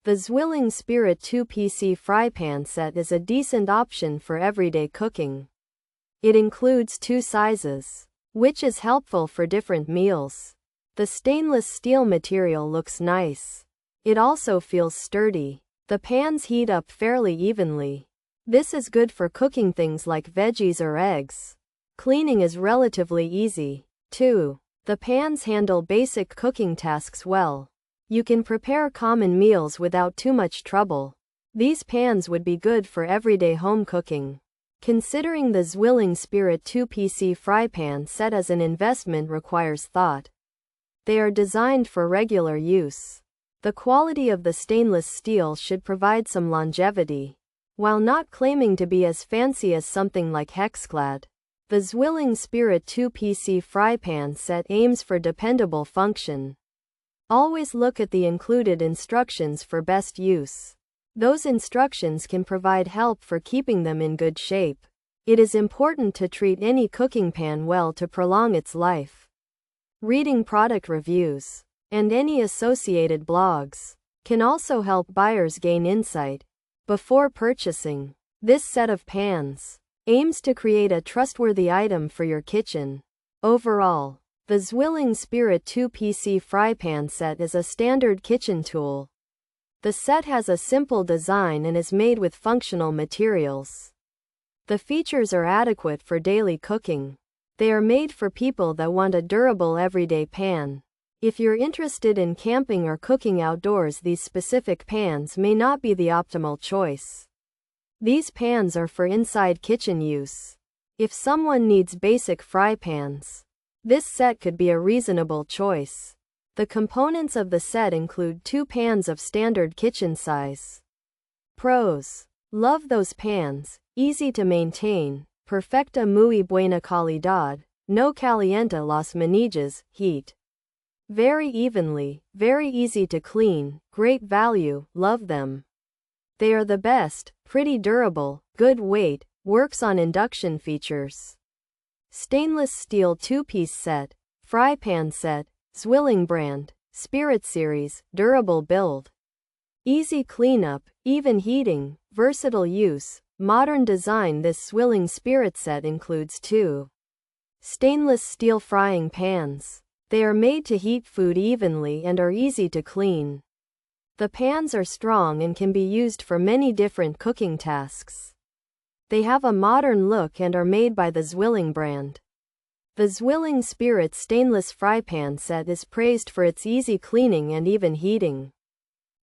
The ZWILLING Spirit 2-PC fry pan set is a decent option for everyday cooking. It includes 2 sizes, which is helpful for different meals. The stainless steel material looks nice. It also feels sturdy. The pans heat up fairly evenly. This is good for cooking things like veggies or eggs. Cleaning is relatively easy, too. The pans handle basic cooking tasks well. You can prepare common meals without too much trouble. These pans would be good for everyday home cooking. Considering the ZWILLING Spirit 2-PC fry pan set as an investment requires thought. They are designed for regular use. The quality of the stainless steel should provide some longevity. While not claiming to be as fancy as something like HexClad, the ZWILLING Spirit 2-PC fry pan set aims for dependable function. Always look at the included instructions for best use. Those instructions can provide help for keeping them in good shape. It is important to treat any cooking pan well to prolong its life. Reading product reviews and any associated blogs can also help buyers gain insight before purchasing. This set of pans aims to create a trustworthy item for your kitchen. Overall, the ZWILLING Spirit 2-PC fry pan set is a standard kitchen tool. The set has a simple design and is made with functional materials. The features are adequate for daily cooking. They are made for people that want a durable everyday pan. If you're interested in camping or cooking outdoors, these specific pans may not be the optimal choice. These pans are for inside kitchen use. If someone needs basic fry pans, this set could be a reasonable choice. The components of the set include 2 pans of standard kitchen size. Pros: love those pans, easy to maintain, perfecta muy buena calidad, no calienta las manillas, heat very evenly, very easy to clean, great value, love them. They are the best, pretty durable, good weight, works on induction features. Stainless steel 2-piece set, fry pan set, ZWILLING brand, Spirit series, durable build. Easy cleanup, even heating, versatile use, modern design. This ZWILLING Spirit set includes 2 stainless steel frying pans. They are made to heat food evenly and are easy to clean. The pans are strong and can be used for many different cooking tasks. They have a modern look and are made by the ZWILLING brand. The ZWILLING Spirit stainless fry pan set is praised for its easy cleaning and even heating,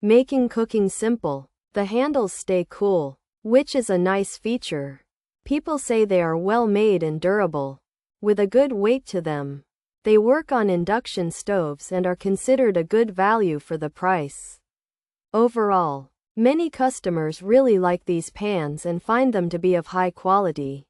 making cooking simple. The handles stay cool, which is a nice feature. People say they are well made and durable, with a good weight to them. They work on induction stoves and are considered a good value for the price. Overall, many customers really like these pans and find them to be of high quality.